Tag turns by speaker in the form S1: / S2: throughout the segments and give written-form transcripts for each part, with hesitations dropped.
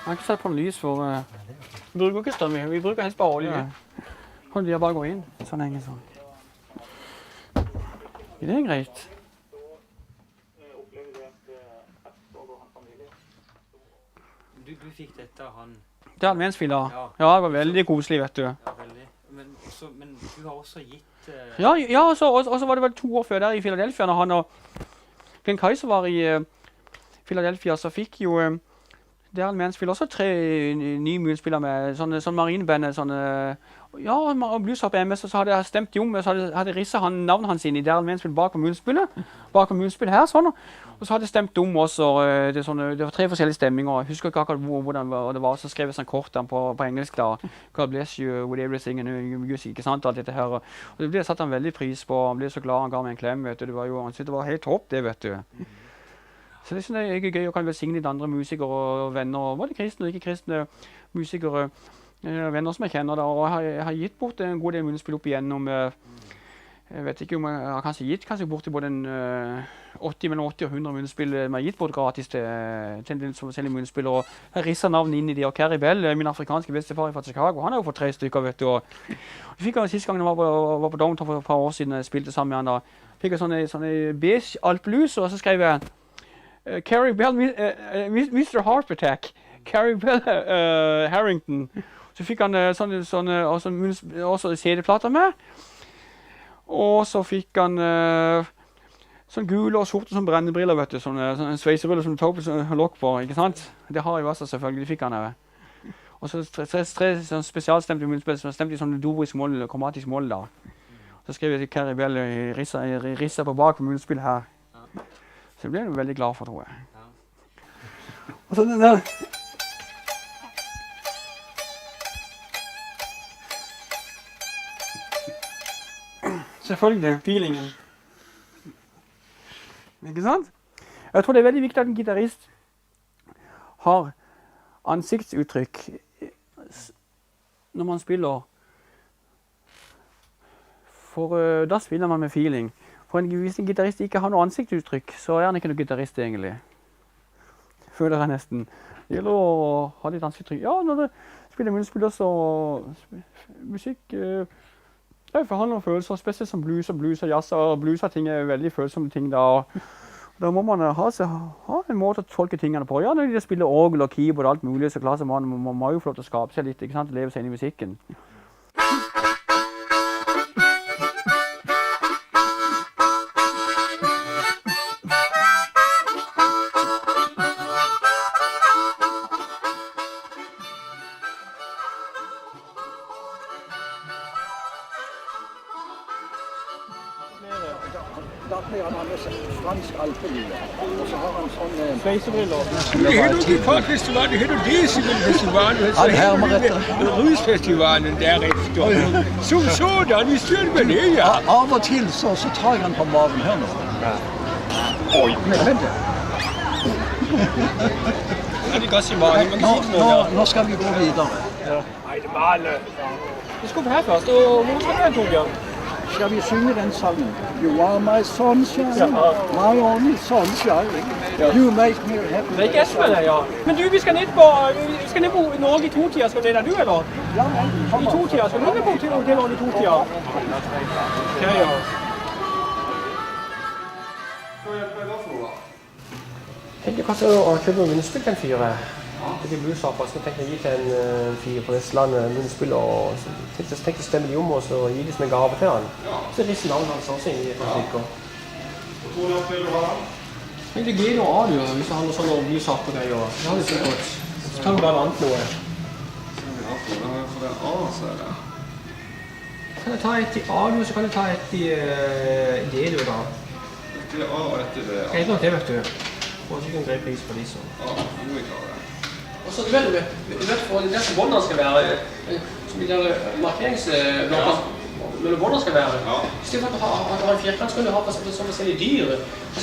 S1: har ikke satt på noe lys for... Vi bruker ikke strøm, vi bruker helst bare olje. Hold de bare gå inn. Sånn henger sånn. Det er greit.
S2: Du fikk dette av han?
S1: Det er adventsfila. Ja, det var veldig koselig, vet du.
S2: Ja, veldig. Men du har også gitt...
S1: Ja, og så var det vel 2 år før der i Philadelphia, når han og Glenn Kaiser var i Philadelphia, så fikk jo der adventsfila også 3 nye munnspillere med sånne marinebandet, sånne... Ja, og Blueshop MS, og så hadde jeg stemt de om, og så hadde risset navnet hans inn i der adventsspill bak på munnspillet. Bak på munnspillet her, sånn. Og så hadde jeg stemt om også, det var 3 forskjellige stemminger. Jeg husker ikke akkurat hvordan det var, så skrev jeg sånn kort på engelsk da. God bless you with everything and music, ikke sant, alt dette her. Og det ble satt han veldig pris på, han ble så glad, han ga meg en klem, vet du. Han syntes det var helt topp, det, vet du. Så det synes jeg er gøy, og kan velsigne litt andre musikere og venner, både kristne og ikke-kristne musikere, venner som jeg kjenner da, og jeg har gitt bort en god del munnspill opp igjennom, jeg vet ikke om jeg har kanskje bort til både 80 og 100 munnspill jeg har gitt bort gratis til en del forskjellige munnspill, og jeg risset navn inn i de, og Carrie Bell, min afrikanske bestefar fra Chicago, han har jo fått 3 stykker, vet du, og vi fikk siste gang jeg var på Downtown for et par år siden, jeg spilte sammen med han da, fikk jeg sånne beige alt-blues, og så skrev jeg Carrie Bell, Mr. Heart Attack, Carrie Bell Harrington. Så fikk han også CD-plater med. Og så fikk han sånn gule og sorte som brennebriller, vet du. Sånne sveisebriller som du tar opp og lokk på, ikke sant? Det har jeg også selvfølgelig, det fikk han her. Og så 3 spesialstemte munnspill som stemte i sånn dorisk mål, kromatisk mål da. Så skrev jeg til Carrie Bell risset på bak på munnspill her. Så det ble jeg veldig glad for, tror jeg. Og så den der... Selvfølgelig, feelingen. Ikke sant? Jeg tror det er veldig viktig at en gitarist har ansiktsuttrykk når man spiller. For da spiller man med feeling. For hvis en gitarist ikke har noe ansiktsuttrykk, så er han ikke noe gitarist egentlig. Føler jeg nesten. Det gjelder å ha litt ansiktsuttrykk. Ja, når du spiller munnspill også, musikk... Det forhandler om følelser, spesielt som blues og jazz, og blues og ting er veldig følsomme ting da. Da må man ha en måte å tolke tingene på. Ja, når de spiller orgel og keyboard og alt mulig, så klart man må jo få lov til å skape seg litt, ikke sant, leve seg inn i musikken.
S3: Da blir han fransk alpelue, og så har han sånne...
S1: Sveisebriller.
S4: Det hedder ikke Folkfestivalen, det hedder Decibelfestivalen.
S3: Han hermer etter.
S4: Rysfestivalen derefter. Som sådan, vi styrer med det, ja.
S3: Av og til så tar han på maven her nå.
S4: Oi.
S3: Men vent det.
S1: Er det gass i magen?
S3: Nå skal vi gå videre.
S4: Nei, det var alle.
S1: Vi skal på her først, og hvor skal vi Torbjørn?
S3: Skal vi synge den sangen? You are my sunshine, my only sunshine. You make me happy.
S1: Det er ikke Espen, ja. Men du, vi skal ned på Norge i 2-tida. Skal du ned der, du, eller?
S3: Ja, men kom
S1: I 2-tida. Skal du ned på Norge i 2-tida? Ok, ja. Jeg tenkte å kjøpe noen munnspill til en fyre. Det blir blueshopper, så tenkte jeg å gi til en fyr på Vestlandet munnspill, og så tenkte jeg å stemme de om og så gi de som en gave til han. Så risser navnet hans også inn i et stykker.
S4: Hvor tror du at vil du ha?
S1: Jeg tenkte å gi noe av det, hvis han har noen sånne blueshopper-greier. Det har vi sikkert. Så kan vi bare annet noe.
S4: For det er A, så er det.
S1: Kan jeg ta et i A, så kan jeg ta et i D, du da.
S4: Det er A og etter det, ja.
S1: Jeg vet det, vet du. Og sikkert en grei pris på de så.
S4: Ja, jo, jeg klarer det.
S1: Og så du vet for de der som båndene skal være, som de der markeringsblokker mellom båndene skal være.
S4: Ja.
S1: I stedet for at du har en firkant, så kan du ha på sånn forskjellige dyr.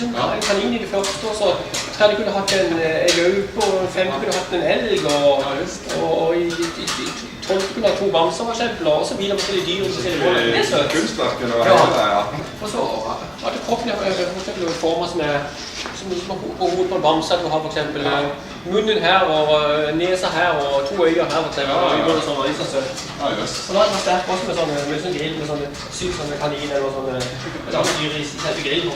S1: En kanin i det første, og så skal du kunne hatt en løpe, og 5 kunne hatt en elg, og i 12 kunne ha 2 bamser, for eksempel, og så videre forskjellige dyr. Det er søtt.
S4: Kunstverken og hele det, ja.
S1: Og så At kroppen er for eksempel former som er på hodet på en bamse. Du har for eksempel munnen her og nesa her og 2 øyne her for eksempel. Og sånn og liksom sånn.
S5: Ja, jøss.
S1: Og da er det sterkt også med sånn grill, med sånne kanin eller sånne dyr i selve grillen.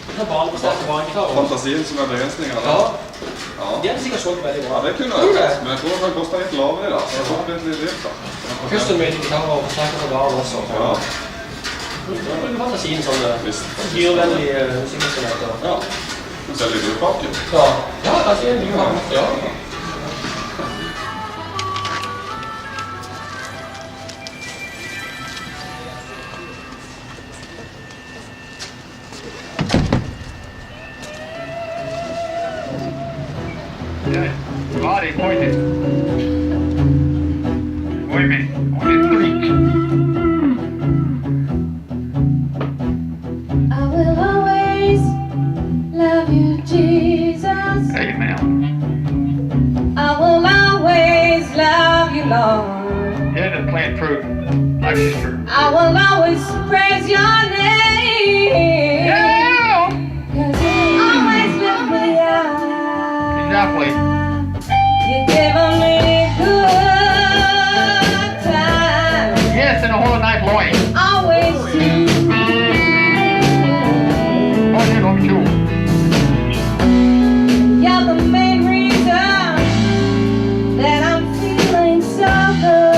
S1: Det er bare barnegitar.
S5: Fantasien som er begrensninger.
S1: Ja.
S5: Ja.
S1: De hadde sikkert solgt veldig bra.
S5: Ja, det kunne jeg gjort, men jeg tror det kan koste litt lavere da. Så det blir litt dyrt da.
S1: Custom made gitarer og forsterker for barn også.
S5: Ja.
S1: Da bruker fantasien sånne dyrvennlige musikkinstrumenter.
S5: Ja. Du ser litt utpakke.
S1: Ja, kanskje en ny hand. Ja.
S6: Body pointed. Wait a minute. Only 3.
S7: I will always love you, Jesus.
S6: Amen.
S7: I will always love you, Lord.
S6: Yeah, that's playing true. Like sister.
S7: I will always praise your name.
S6: Yeah!
S7: 'Cause you always lift me up.
S6: Exactly.
S7: You've given me good times.
S6: Yes, and a whole night long.
S7: Always do.
S6: Oh, you know me too.
S7: You're the main reason that I'm feeling so good.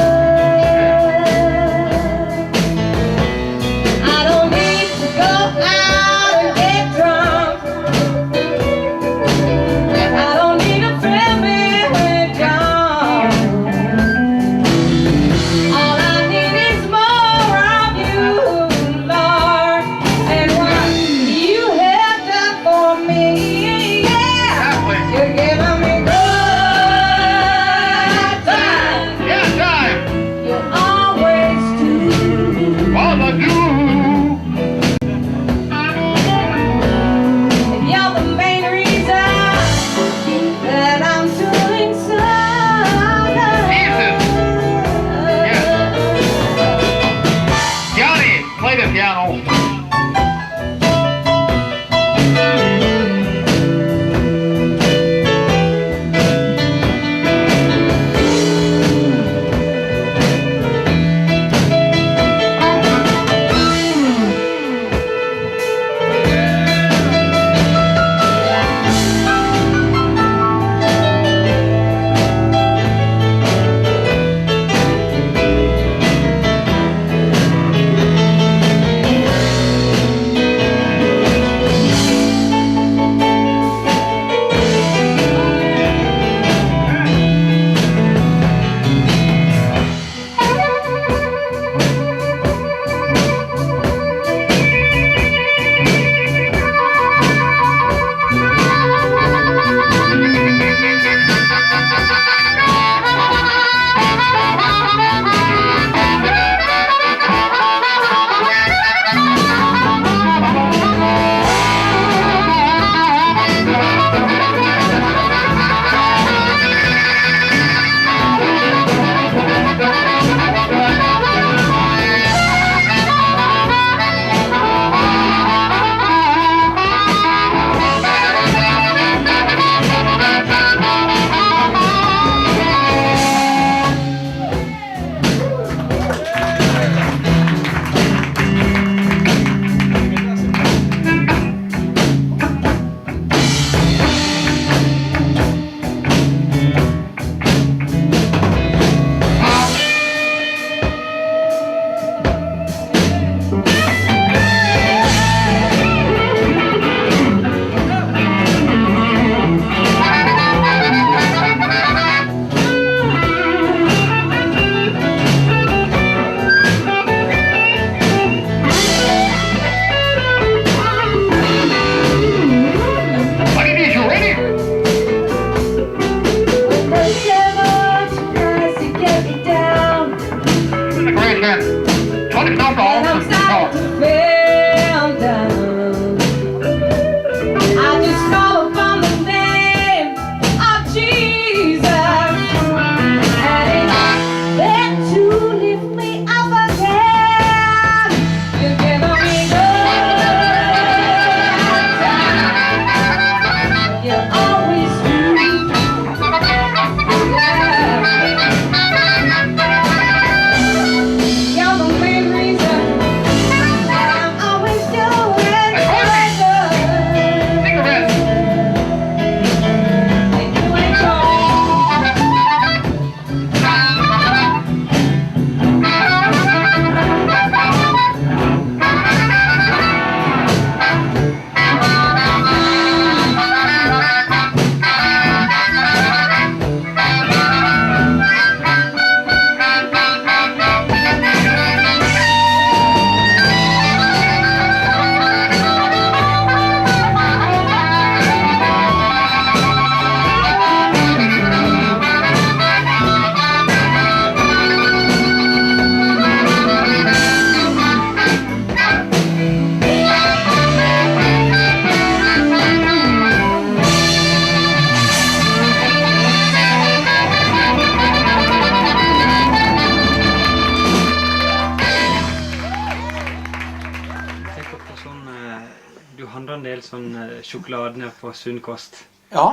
S2: du handler en del sånn sjokolade nede på Sunn Kost.
S1: Ja.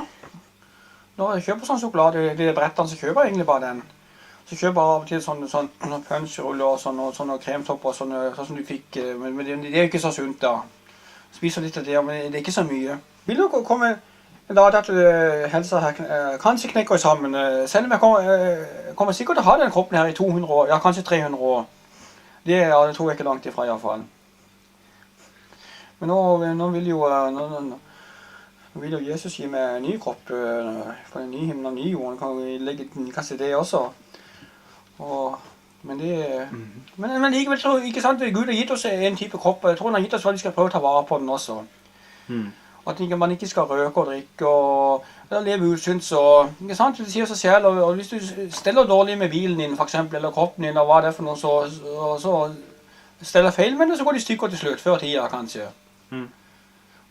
S1: Når jeg kjøper sånn sjokolade, de brettene, så kjøper jeg egentlig bare den. Så kjøper jeg av og til sånne punchruller og sånne kremtopper, sånn som du fikk, men det er jo ikke så sunt da. Spiser litt av det, men det er ikke så mye. Vil du komme en dag til at helsa her kanskje knekker sammen, selv om jeg kommer sikkert til å ha den kroppen her i 200 år, ja kanskje 300 år. Det tror jeg ikke langt ifra i hvert fall. Men nå vil jo Jesus gi meg en ny kropp, for en ny himmel og ny jord, kan vi legge kanskje det også. Men likevel så, ikke sant, Gud har gitt oss en type kropp, jeg tror han har gitt oss hva vi skal prøve å ta vare på den også. At man ikke skal røke og drikke og leve usunt, så, ikke sant, det sier seg selv, og hvis du steller dårlig med bilen din for eksempel, eller kroppen din, og hva det er for noe, så steller feil med det, så går de stykker til slutt, før tida kanskje.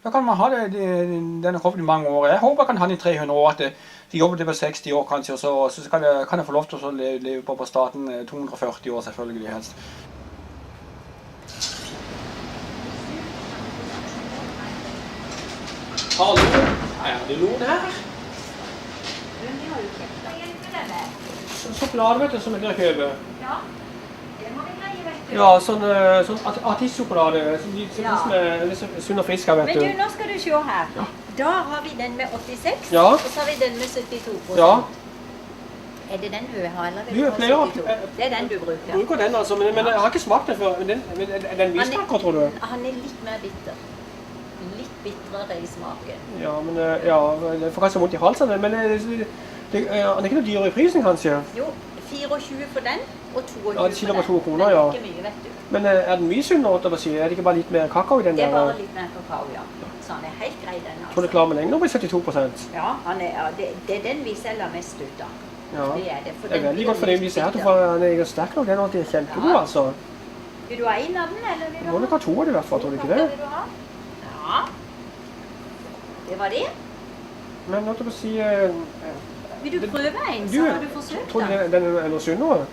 S1: Da kan man ha denne kroppen i mange år. Jeg håper jeg kan ha den i 300 år, at de jobber til på 60 år kanskje, og så kan jeg få lov til å leve på staten 240 år selvfølgelig helst. Hallo, er det noen her? Sjokolade, vet du, som dere kjøper.
S8: Ja, det må vi greie, vet du.
S1: Ja, sånn artistsjokolade, som er sunn og frisk her, vet
S8: Men
S1: du.
S8: du, nå skal du se her. Da har vi den med 86,
S1: Ja.
S8: og så har vi den med 72%.
S1: Ja,
S8: Er det den du vil ha, eller vil
S1: Du,
S8: du
S1: jeg
S8: ha
S1: pleier å-
S8: 72? Det er den du bruker.
S1: jeg bruker den altså, men jeg har ikke smakt den før. Men er den mismaker, tror du?
S8: Han er litt mer bitter. Litt bitrere i smaken.
S1: Ja, men det får kanskje vondt i halsen, men han er ikke noe dyrere i prisen, kanskje.
S8: Jo, 24 for den, og 22
S1: Ja, det skiller
S8: for
S1: bare 2 kroner,
S8: den.
S1: ja.
S8: Men ikke mye, vet du.
S1: Men er den mye sunnere, å si? Er det ikke bare litt mer kakao i den
S8: Det er
S1: der?
S8: bare litt mer kakao, ja. Så han er helt grei, den
S1: Tror du
S8: altså.
S1: klarer meg lenger på 72%?
S8: Ja, det er den vi selger mest ut av.
S1: Ja.
S8: Det er det. For
S1: Det er
S8: den
S1: veldig
S8: blir
S1: godt for den
S8: litt
S1: vi ser til,
S8: bitter.
S1: for han er sterk nok. Den er kjempegod,
S8: Ja.
S1: altså.
S8: Vil du ha en av den, eller vil du
S1: Må nok ha 2 av det i hvert fall, tror du ikke det?
S8: Vil du ha? Ja. Det var det.
S1: Men nå til å si...
S8: Vil du prøve en,
S1: Du,
S8: så har du forsøkt
S1: tror du
S8: den.
S1: den er noe sunnere?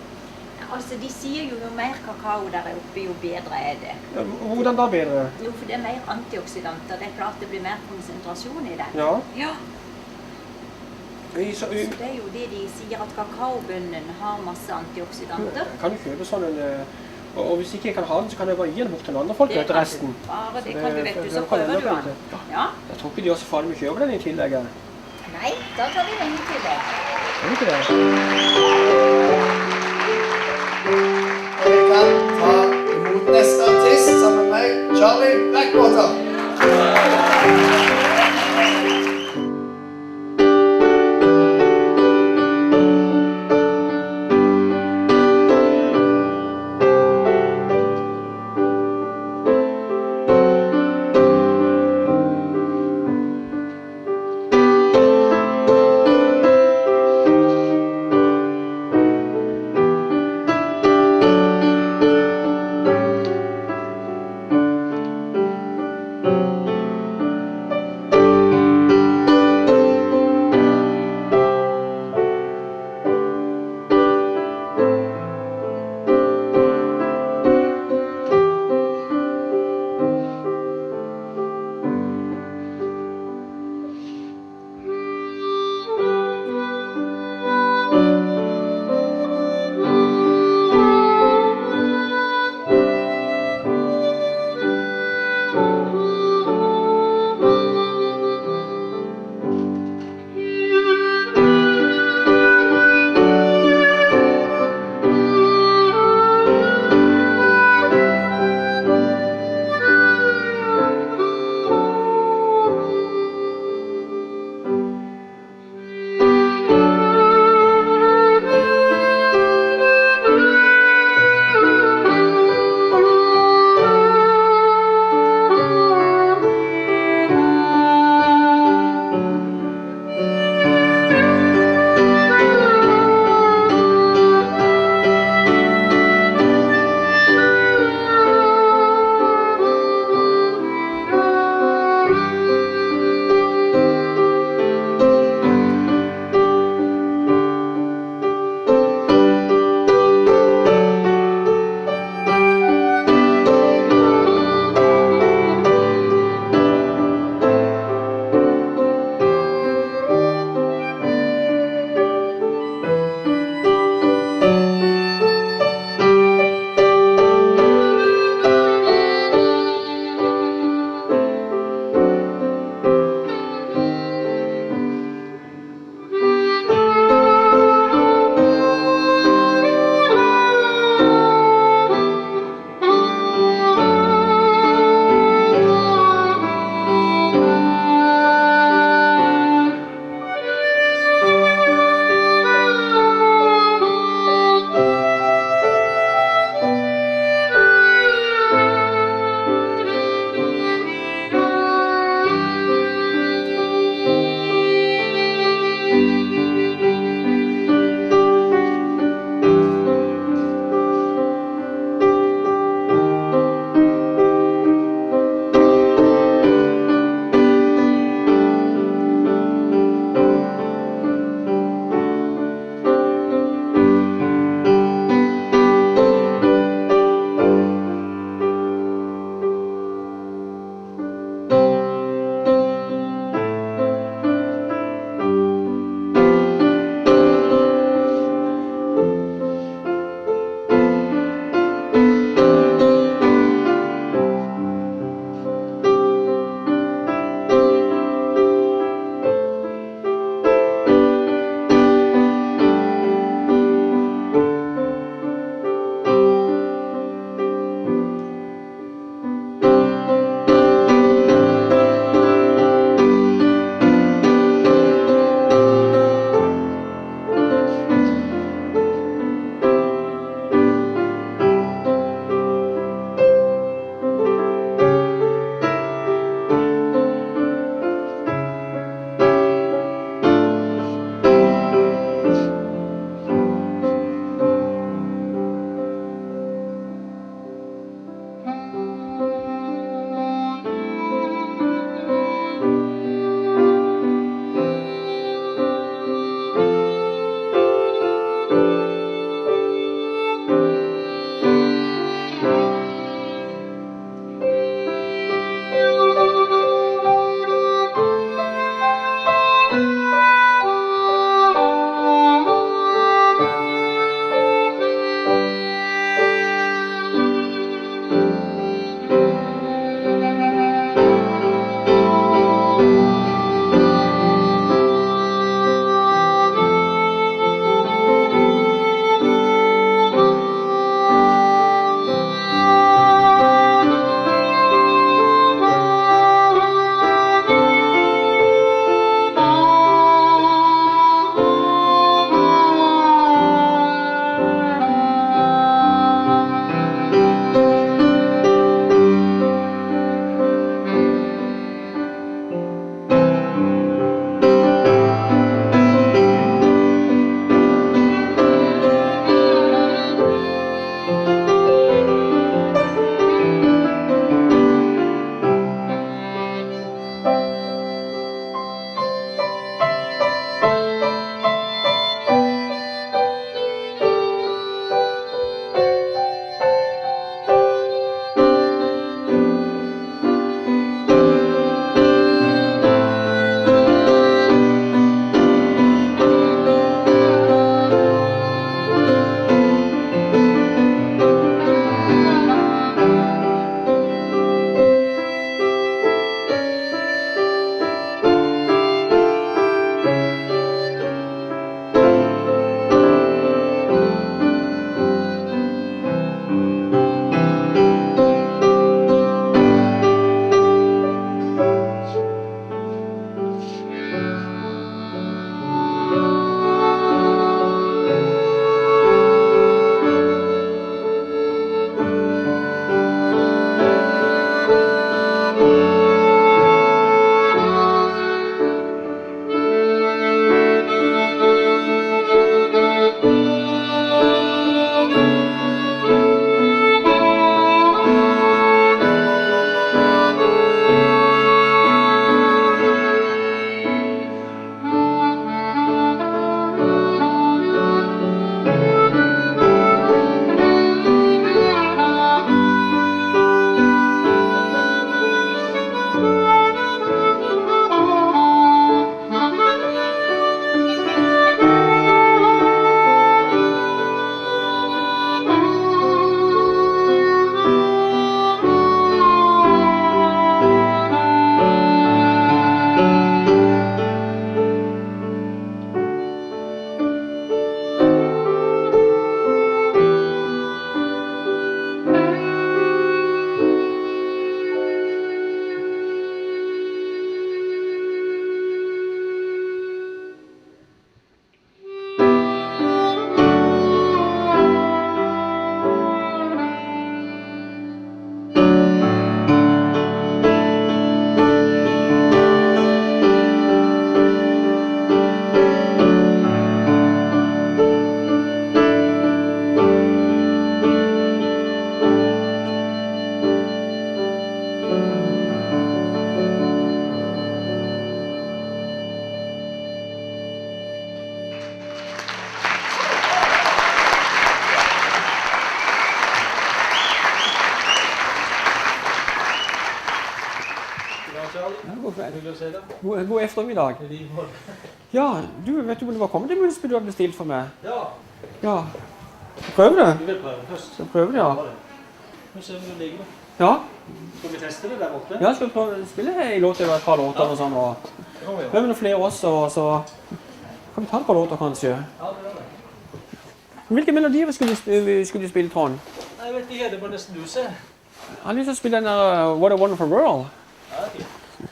S8: Altså, de sier jo mer kakao der oppe, jo bedre er det.
S1: Ja, hvordan da bedre?
S8: Jo, for det er mer antioksidanter. Det er klart det blir mer konsentrasjon i den.
S1: Ja.
S8: Ja.
S1: Så,
S8: Så det er jo det de sier, at kakaobønnen har masse antioksidanter.
S1: jeg kan jo kjøpe sånn en... Og hvis ikke jeg kan ha den, så kan jeg bare gi den bort til andre folk, vet du, resten.
S8: Bare det
S1: Så
S8: kan du, vet du, så
S1: kan
S8: prøver
S1: jeg
S8: du
S1: nok
S8: den.
S1: litt.
S8: Ja.
S1: Jeg tror ikke de også farlig med å kjøpe den i tillegg.
S8: Nei, da tar vi den i tillegg.
S1: Er det ikke det?
S9: Vi kan ta imot neste artist sammen med meg, Charlie Blackwater.
S1: God eftermiddag. Ja, du vet du var kommet til munnspill du har bestilt for meg. Ja. Prøv det.
S10: Du vil prøve først.
S1: Så prøv det, ja.
S10: Nå ser vi hvor det ligger da.
S1: Ja.
S10: Skal vi teste det der borte?
S1: Ja, skal vi prøve å spille en låt over et par låter og sånn, og prøve noen flere også, og så kan vi ta et par låter kanskje.
S10: Ja, det gjør det.
S1: Hvilke melodier skulle du spille, Trond?
S10: Nei, jeg vet ikke, det må nesten du se.
S1: Jeg har lyst til å spille den der What a Wonderful World.
S10: Ja, fint.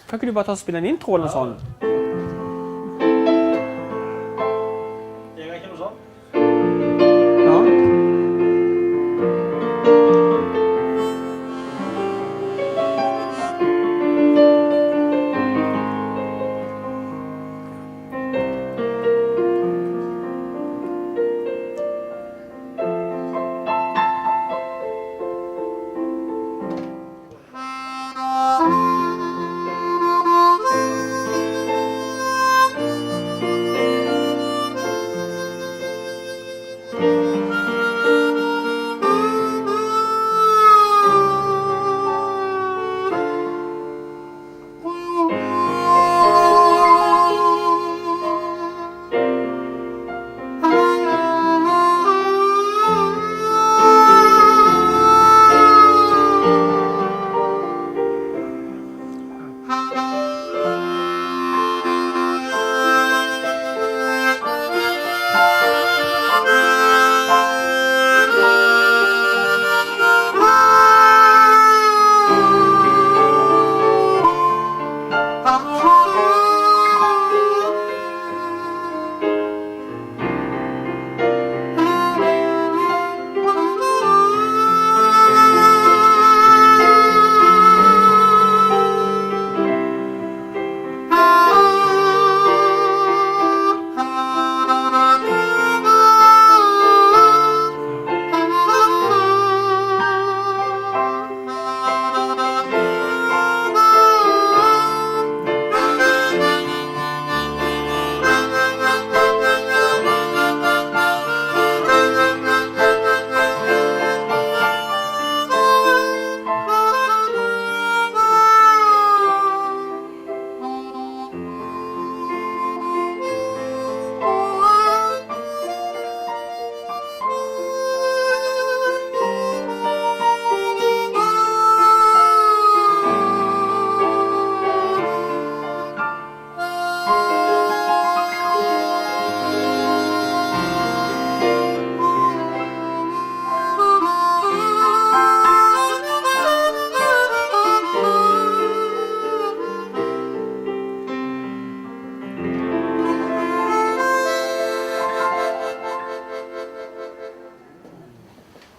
S1: Kan ikke du bare ta og spille en intro eller noe sånt?
S10: Jeg har ikke noe sånt.
S1: Ja.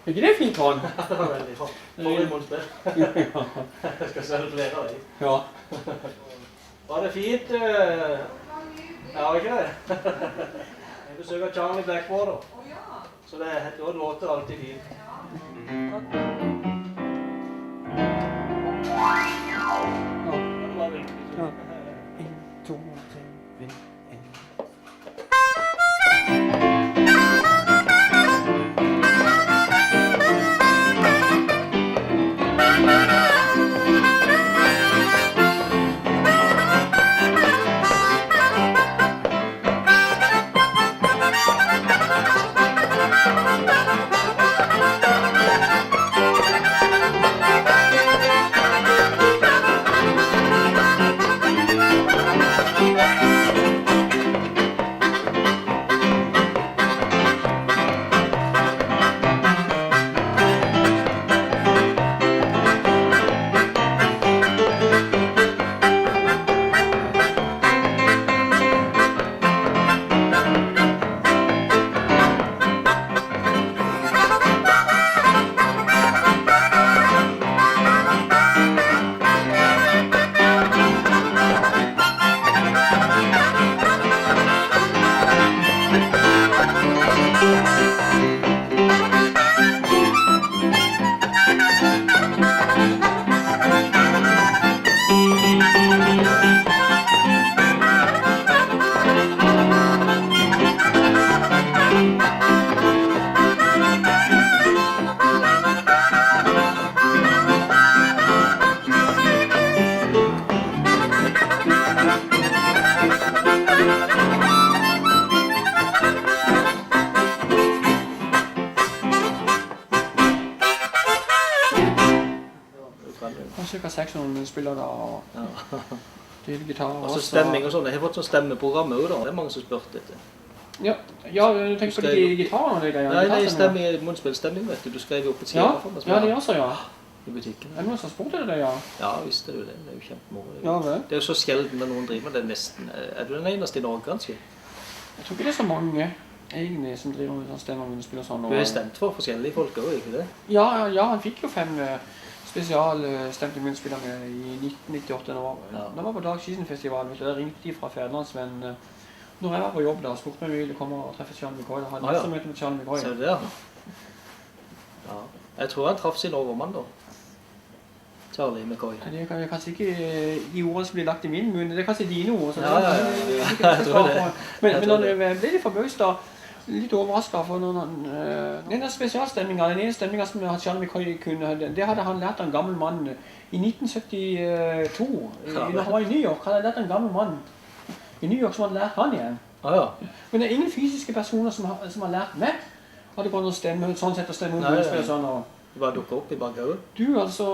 S1: Er ikke det fint, Trond?
S10: Det var veldig bra. Forrige munnspill. Jeg skal selge flere av dem.
S1: Ja.
S10: Var det fint? Ja, ikke det? Jeg besøker Charlie Blackwater. Så det låter alltid fint.
S1: Ja. 1, 2, 3, 4, 1. saxofonspiller da, og til gitar.
S10: Og så stemming og sånn. Jeg har fått sånn stemmeprogram også da. Det er mange som spurt etter.
S1: Ja, du tenker på de gitarene og de greiene?
S10: Nei, stemming, munnspillstemming, vet du. Du skrev jo opp et sida for meg.
S1: Ja, det gjør så, ja.
S10: I butikken.
S1: Er det noen som har spurt det, ja?
S10: Ja, visst er det jo det. Det er jo kjempemoro.
S1: Ja, vel.
S10: Det er jo så sjelden når noen driver med det nesten. Er du den eneste i Norge, kanskje?
S1: Jeg tror ikke det er så mange, egentlig, som driver med sånn stemmemunnspill og sånn.
S10: Du er stemt for forskjellige folk også, ikke det?
S1: Ja, han fikk jo 5 spesialstemte munnspiller med i 1998. Da var på Dag Skisen-festival, vet du. Da ringte de fra Fædrelandsvenn. Når jeg var på jobb da, spurte vi ville komme og treffe Charlie McCoy. Da hadde jeg møte med Charlie McCoy.
S10: Ser du det? Ja. Jeg tror han traff sin overmann da. Charlie McCoy.
S1: Det er kanskje ikke de ordene som blir lagt i min munn, det er kanskje dine ord.
S10: Jeg tror det.
S1: Men når det ble litt forbøst da, litt overrasket for den spesialstemningen, den ene stemningen som Charlie McCoy kunne, det hadde han lært av en gammel mann i 1972, når han var i New York, hadde han lært av en gammel mann i New York som hadde lært han igjen. Men det er ingen fysiske personer som har lært meg. Hadde gått noen stemme, sånn sett å stemme om munnspill og sånn.
S10: Du bare dukker opp i bakgrunnen?
S1: Du altså,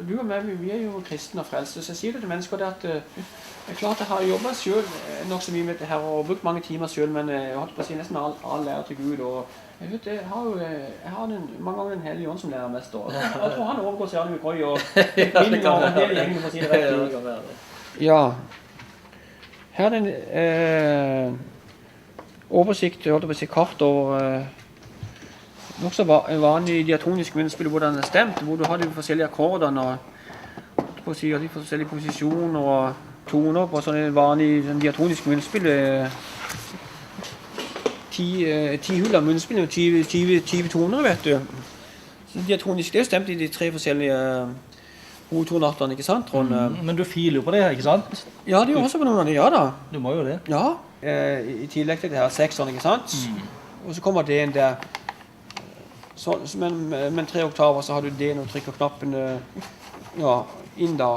S1: du og meg, vi er jo kristne og frelste, så jeg sier det til mennesker det at det er klart jeg har jobbet selv nok så mye med det her og brukt mange timer selv, men jeg har hatt på å si nesten all lære til Gud, og jeg vet, jeg har mange ganger den hellige ånd som lærer mest, og jeg tror han overgår seg alle mye og min og hele gjengen, for å si det rett. Ja, her er en oversikt, jeg holdt på å si kart over nokså vanlig diatonisk munnspill, hvor den er stemt, hvor du har de forskjellige akkordene og de forskjellige posisjoner og toner på sånne vanlige diatonisk munnspill. 10 hull av munnspill og 20 toner, vet du. Så diatonisk, det er stemt i de 3 forskjellige hovedtonartene, ikke sant, Trond?
S10: Men du filer jo på det her, ikke sant?
S1: Ja, det er jo også på noen av de, ja da.
S10: Du må jo det.
S1: Ja, i tillegg til det her 6'erne, ikke sant? Og så kommer det en der, men 3 oktaver, så har du det når du trykker knappen inn da.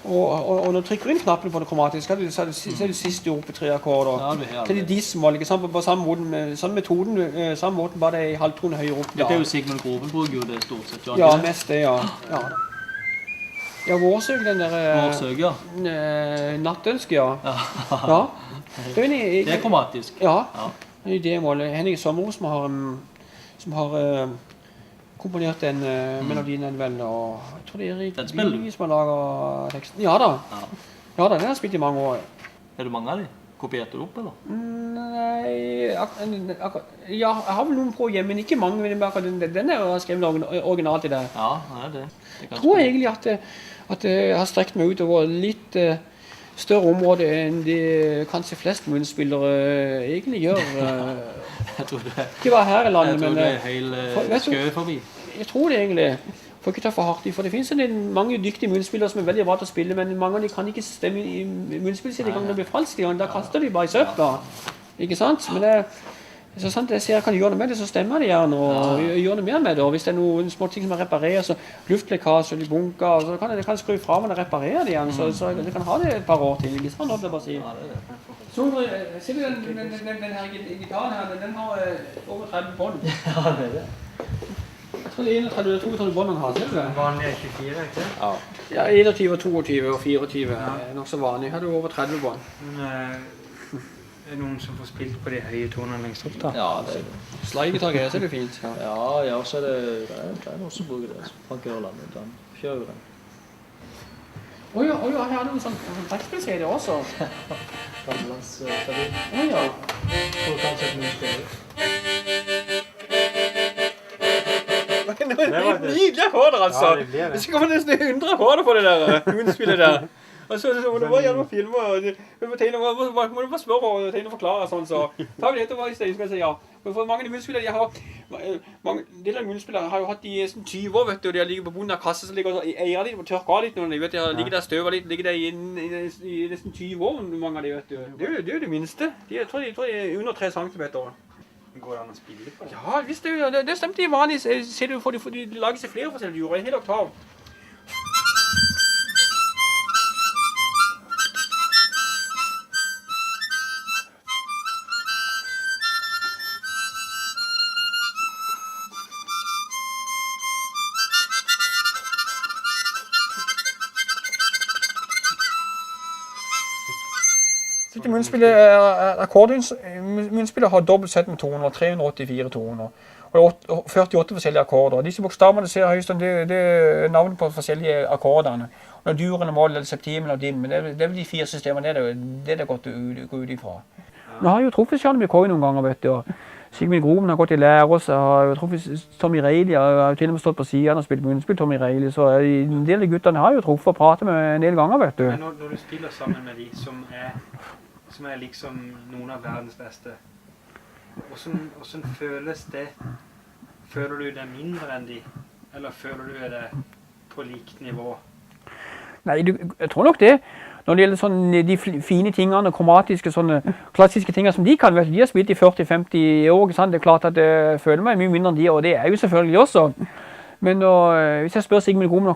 S1: Og når du trykker inn knappen på det kromatiske, så er det siste ord på 3 akkorder. Så er det dismal, ikke sant? På samme metoden, samme måten, bare det er i halvtone høyere opp da.
S10: Det er jo Sigmund Groven bruker jo det stort sett,
S1: ja, mest det, ja. Ja, Vårsøg, den der...
S10: Vårsøg, ja.
S1: Nattønske, ja. Ja.
S10: Det er kromatisk.
S1: Ja, det er D-målet. Henning Sommerhus som har komponert den melodien vel, og jeg tror det er Erik Bie som har laget teksten. Ja da. Ja da, den har spilt i mange år.
S10: Er det mange av de? Kopierte du opp, eller?
S1: Nei, jeg har vel noen på hjemme, men ikke mange, men den er jo skrevet originalt i det.
S10: Ja, det er det.
S1: Jeg tror egentlig at jeg har strekt meg ut over litt større område enn de kanskje flest munnspillere egentlig gjør.
S10: Jeg tror det.
S1: Ikke bare her i landet, men...
S10: Jeg tror det er helt skøy forbi.
S1: Jeg tror det egentlig. Får ikke ta for hardt i, for det finnes mange dyktige munnspillere som er veldig bra til å spille, men mange av de kan ikke stemme i munnspill siden gang det blir falskt i gang. Da kaster de bare i søpla. Ikke sant? Men det så sant jeg ser jeg kan gjøre noe med det, så stemmer det gjerne og gjøre noe mer med det. Og hvis det er noen små ting som er repareret, så luftlekkasje eller bunker, så kan jeg skru fra og reparere det igjen, så jeg kan ha det et par år til. Ikke sant? Det bare si. Sondre, ser du den her gitaren her, den har over 30 bånd.
S10: Ja, det er det.
S1: Jeg tror det er 31 eller 32 bånd han har, ser du det?
S2: Vanlig er 24, ikke det?
S1: Ja, 21, 22 og 24 er nok så vanlig. Her har du over 30 bånd.
S2: Men er det noen som får spilt på de høye tonene lengst opp da?
S10: Ja, det er det.
S1: Slaggitar så er det fint.
S10: Ja, så er det noen som bruker det. Frank Ørland, han kjører den.
S1: Åja, her er det en sånn brettspillserie også.
S10: Gammelans klavier.
S1: Åja.
S10: Og kanskje et munnspill.
S1: Det var et nydelig akkorder, altså.
S2: Ja, det blir det.
S1: Det skal komme nesten 100 akkorder på det der munnspillet der. Og så må du bare gjøre noen filmer, og du må bare spørre og tegne og forklare sånn, så tar vi det etterpå i stedet, skal jeg si ja. For mange av de munnspillere, de der munnspillere har jo hatt i 20 år, vet du, og de har ligget på bunnen av kassen, så ligger eier de og tørker av litt når de, vet du, de har ligget der støver litt, ligger der i nesten 20 år, mange av de, vet du. Det er jo det minste. Jeg tror de er under 3 centimeter.
S2: Går det an å spille på det?
S1: Ja, visst, det stemte i vanlig, ser du, for de lager seg flere forskjellige jord, en hel oktav. Dette munnspillet, munnspillet har dobbelt sett med toner, 384 toner. Og 48 forskjellige akkorder. Disse bokstavene ser høyest, det er navnet på forskjellige akkordene. Og duren, moll, septimen og dimmen, det er de 4 systemene, det er godt å gå ut ifra. Nå har jeg jo truffet Charlie McCoy noen ganger, vet du, og Sigmund Gromen har gått i lære, så har jeg truffet Tommy Reilly, jeg har jo til og med stått på siden og spilt munnspill Tommy Reilly, så en del av guttene har jo truffet og pratet med en del ganger, vet du.
S2: Men når du spiller sammen med de som er liksom noen av verdens beste, hvordan føles det? Føler du det mindre enn de, eller føler du det på likt nivå?
S1: Nei, jeg tror nok det. Når det gjelder sånne, de fine tingene, kromatiske, sånne klassiske tingene som de kan, vet du, de har spilt i 40-50 år, ikke sant? Det er klart at jeg føler meg mye mindre enn de, og det er jo selvfølgelig også. Men hvis jeg spør Sigmund Gromen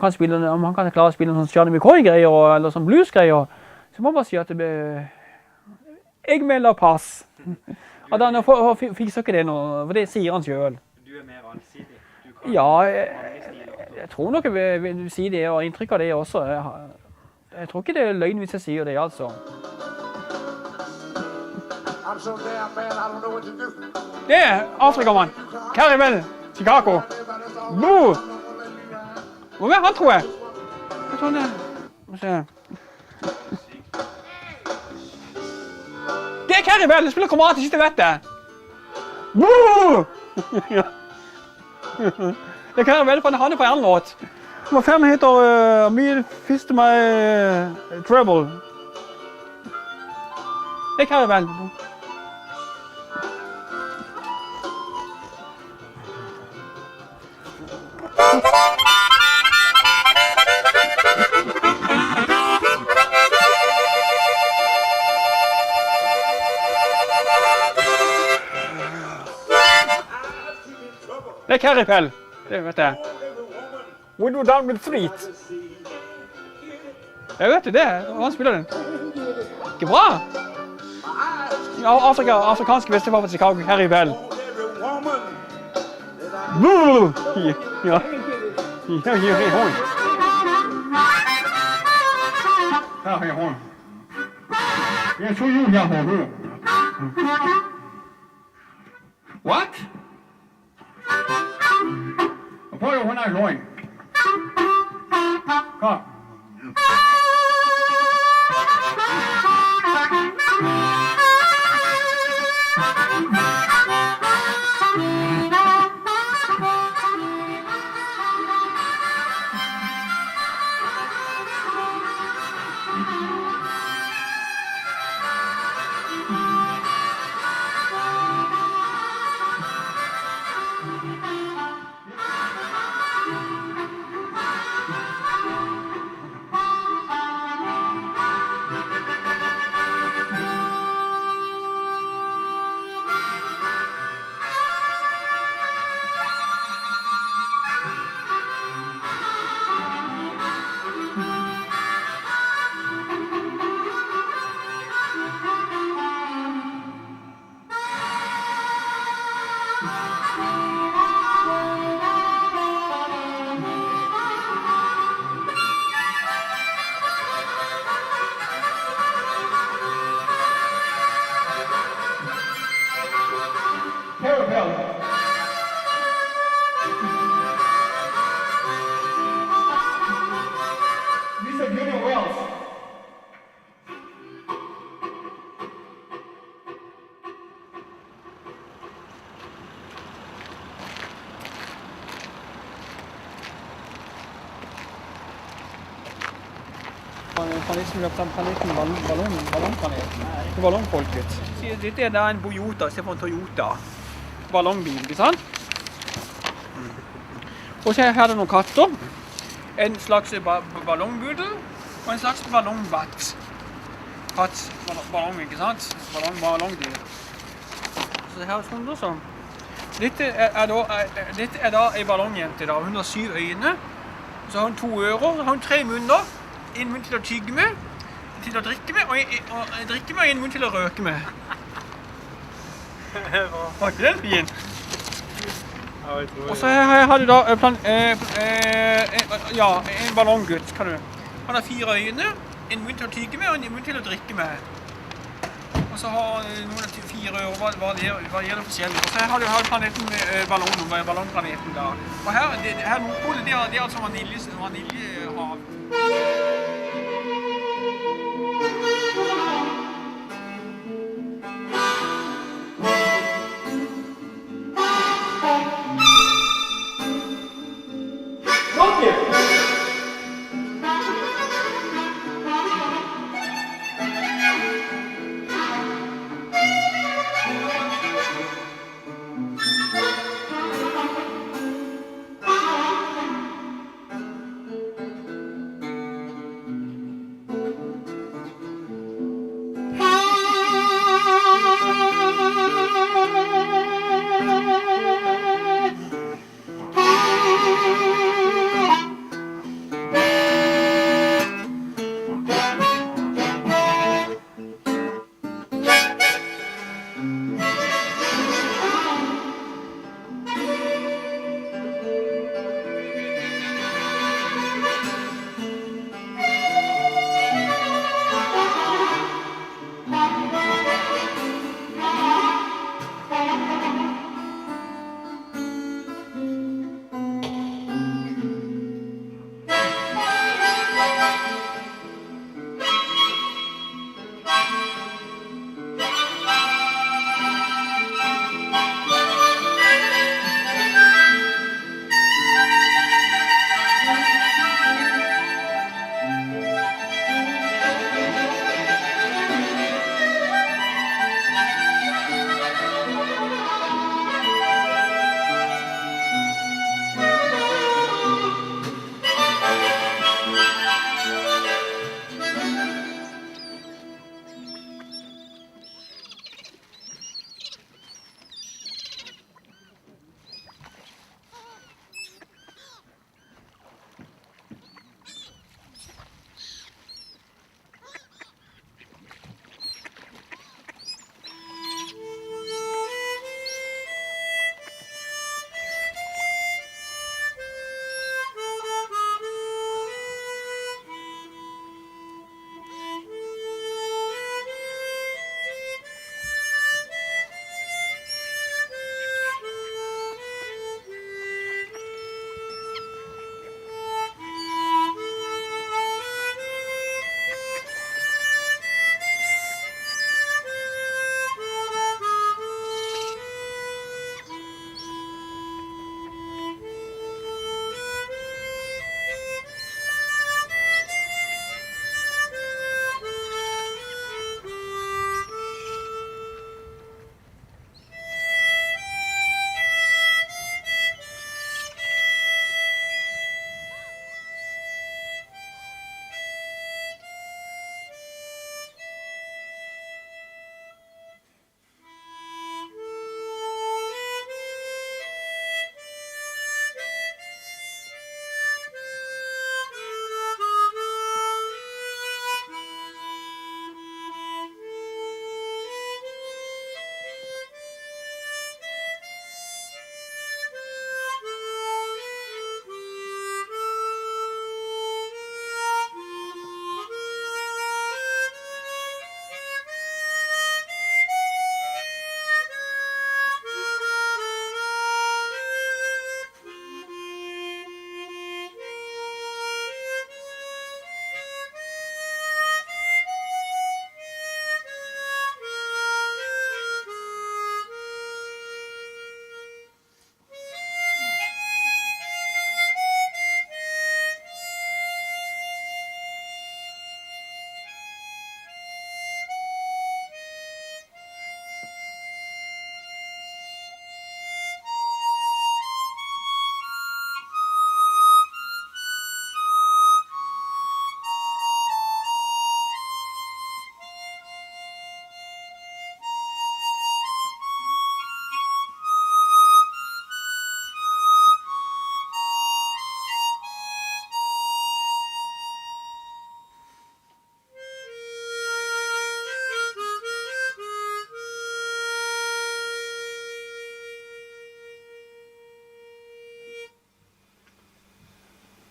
S1: om han kan klare å spille noen Charlie McCoy-greier, eller sånn blues-greier, så må jeg bare si at jeg melder pass. Og da fikser ikke det nå, for det sier han selv.
S2: Du er mer allsidig?
S1: Ja, jeg tror nok jeg vil si det, og inntrykk av det også. Jeg tror ikke det er løgn hvis jeg sier det, altså. Det er Afrikamann. Caribel, Chicago. Boo! Hvor er han, tror jeg? Jeg tror det. Må se. Det er Caribel, det spiller kromatisk, det vet jeg. Boo! Det er Caribel, for han er på en annen låt. Nummer 5 heter Me Fist My Trouble. Det er Caribel. Det er Caribel, det vet jeg. When we're down with Fleet. Jeg vet det, han spiller den. Ikke bra. Ja, afrikanske vestefar fra Chicago, Caribel. Boo! Ja. Ja, i hånd. Her i hånd. Jeg tror jo jeg har det. What? Jeg prøver jo hun er løgn. Kom. Ballongfolket. Dette er da en Boyota, se på en Toyota. Ballongbil, ikke sant? Og så her er det noen katter. En slags ballongbudel og en slags ballongbatt. Katt, ballong, ikke sant? Ballongdyr. Så her er sånn da sånn. Dette er da en ballongjente da. Hun har 7 øyne. Så har hun 2 ører, så har hun 3 munner. En munn til å tygge med, til å drikke med, og en munn til å røke med. Var ikke den fin? Og så har du da en ballonggutt, kan du. Han har 4 øyne, en munn til å tygge med, og en munn til å drikke med. Og så har noen 4 rør, hva gir det forskjellig. Og så her har du planeten ballonen, ballonplaneten da. Og her Nordpolen, det er altså vaniljehav.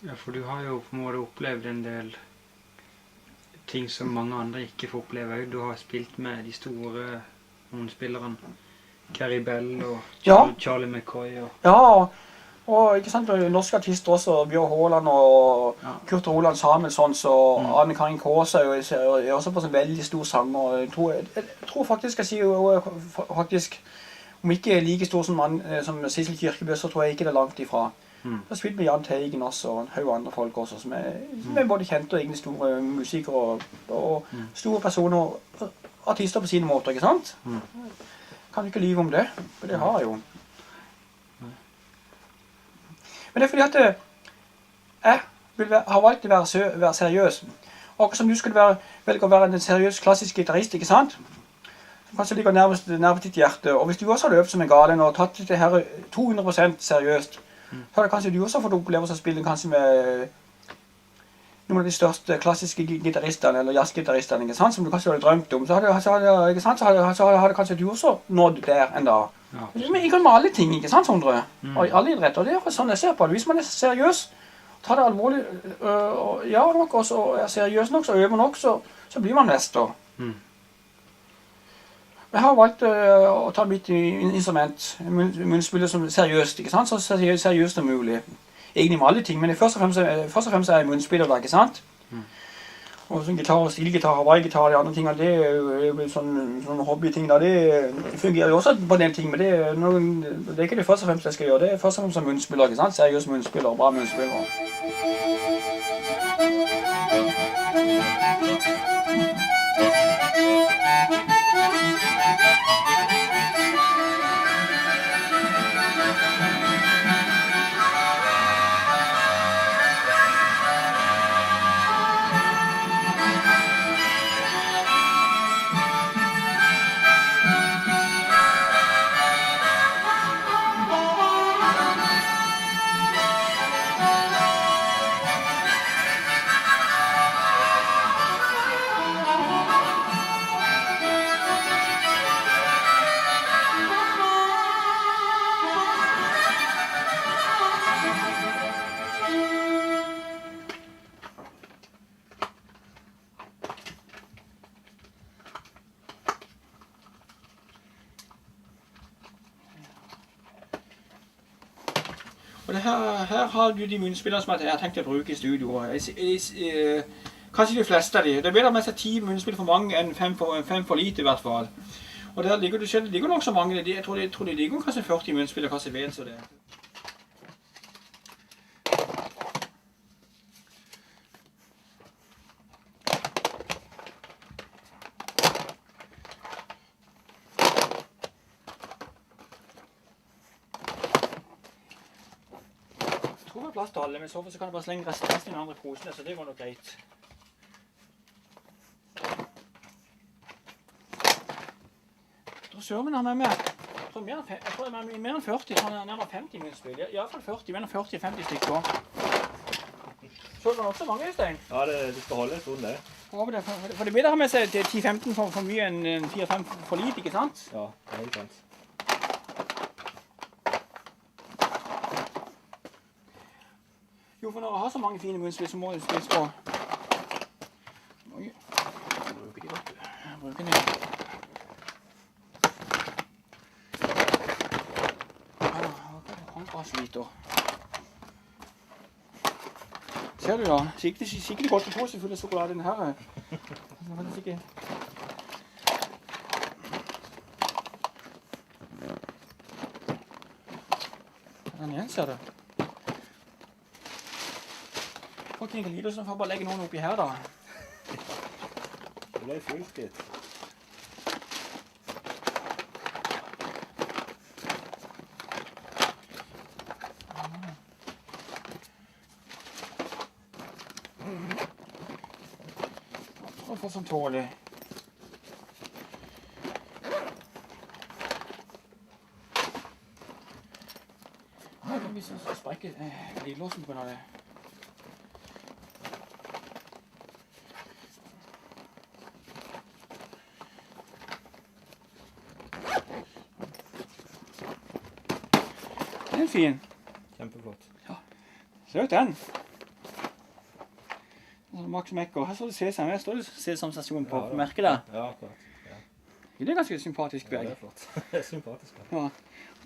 S2: Ja, for du har jo på en måte opplevd en del ting som mange andre ikke får oppleve. Du har spilt med de store munnspillerne. Carrie Bell og Charlie McCoy.
S1: Ja, og ikke sant, norske artister også, Bjørn Håland og Kurt Roland Samuelsson og Anne Karin Kaasa er også på en veldig stor sanger. Jeg tror faktisk, jeg sier faktisk, om ikke like stor som Sissel Kyrkjebø, så tror jeg ikke det er langt ifra. Jeg har spilt med Jahn Teigen også, og en haug andre folk også, som er både kjente og egentlig store musikere og store personer, artister på sine måter, ikke sant? Kan ikke lyve om det, for det har jeg jo. Men det er fordi at jeg har valgt å være seriøs. Akkurat som du skulle velge å være en seriøs klassisk gitarist, ikke sant? Som kanskje ligger nærmest ditt hjerte. Og hvis du også har løpt som en galen og tatt det her 200% seriøst, så hadde kanskje du også fått opplevelse å spille kanskje med noen av de største klassiske gitaristene, eller jazzgitaristene, ikke sant? Som du kanskje hadde drømt om. Så hadde kanskje du også nådd der en dag. Men ikke med alle ting, ikke sant, Sondre? Og alle idretter, det er sånn jeg ser på det. Hvis man er seriøs, tar det alvorlig, nok, og så er seriøs nok, så øver nok, så blir man mester. Jeg har valgt å ta mitt instrument, munnspillet som seriøst, ikke sant? Så seriøst som mulig. Egentlig med alle ting, men først og fremst er jeg munnspiller da, ikke sant? Og sånn gitar, stilgitar, Hawaii-gitar, de andre tingene, det er jo sånn hobbyting da, det fungerer jo også på den ting, men det er ikke det først og fremst jeg skal gjøre, det er først og fremst som munnspiller, ikke sant? Seriøs munnspiller, bra munnspiller. Og her har du de munnspillene som jeg har tenkt å bruke i studio. Kanskje de fleste av de. Det er bedre med seg 10 munnspill for mange enn 5 for lite i hvert fall. Og der ligger nok så mange. Jeg tror de ligger kanskje 40 munnspill, kanskje vel så det. Jeg tror det er plass til alle, men så kan jeg bare slenge resten i den andre posene, så det går nok greit. Jeg tror Sørmen har med meg, jeg tror jeg er mer enn 40, så han er nærmere 50 munnspill. I hvert fall 40, mer enn 40-50 stykker. Så det var også mange, Øystein.
S10: Ja, det skal holde en stund det.
S1: For det er bedre å ha med seg 10-15 for mye enn 4-5 for lite, ikke sant?
S10: Ja, det er helt sant.
S1: Jo, for når jeg har så mange fine munnspill, så må jeg spille på. Oi, jeg bruker de godt. Jeg bruker de. Håndbrassliter. Ser du da? Sikkert godt på seg full av sjokolade denne her. Det var det sikkert. Den igjen, ser du. Folk knikker litt, så får bare legge noen oppi her da.
S10: Det ble fullt litt.
S1: Og få sånn tålig. Her kan vi sprekke glidelåsen på grunn av det. Den er fin.
S10: Kjempeflott.
S1: Ja. Søk den. Max Mekker. Her står det Sesam. Her står det Sesam stasjon på merket der.
S10: Ja, akkurat.
S1: Det er ganske sympatisk
S10: Ja,
S1: vei.
S10: det er flott. Det er sympatisk.
S1: Ja.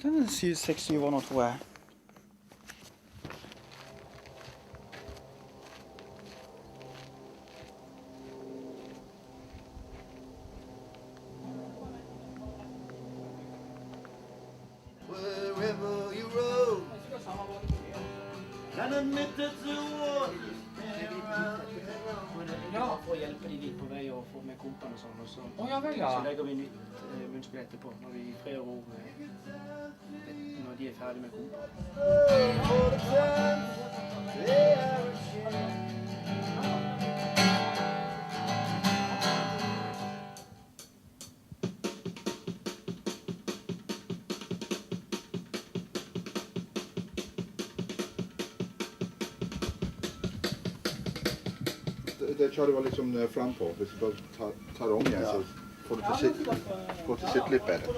S1: Den er 6-7 år nå, tror jeg.
S9: Wherever you roam, and admitted to what
S1: Ja, for å hjelpe de litt på vei og få med kompene og sånn. Og så,
S5: ja vel, ja.
S1: så legger vi nytt munnspill etterpå, når vi i fred og ro når de er ferdig med kompene.
S9: for the times they are ashamed.
S5: Det kjører vi liksom frem på. Hvis du bare tar om igjen, så får du til å sitte litt bedre.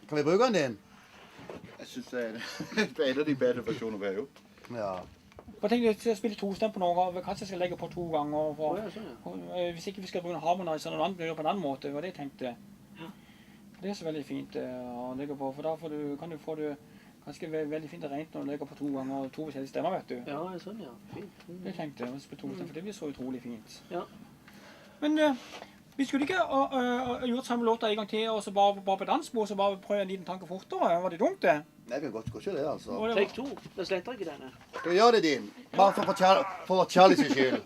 S9: Kan vi bruke den din?
S5: Jeg synes det er en av de bedre versjoner vi har gjort.
S9: Ja.
S1: Jeg tenkte til å spille tostem på noe, kanskje jeg skal legge på 2 ganger. For, hvis ikke vi skal bruke en harmonizer eller noe annet, gjøre på en annen måte, det var det jeg tenkte. Det er så veldig fint å legge på, for da kan du få det ganske veldig fint og rent når du legger på 2 ganger 2 forskjellige stemmer, vet du.
S10: Ja, det er sånn, ja. Fint.
S1: Det tenkte jeg, å spille tostem, for det blir så utrolig fint.
S10: Ja.
S1: Men vi skulle ikke gjort samme låta en gang til, og så bare på dansbord, så bare prøve en liten tanke fortere. Var det dumt, det?
S9: Jeg kan godt ikke det, altså.
S10: Take 2. Det sletter ikke denne.
S9: Skal vi gjøre det din? Bare for Charlies skyld.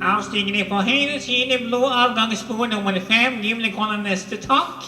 S11: Avstigning på høyre side, blå avgangsspor nummer 5, rimelig koller neste takk.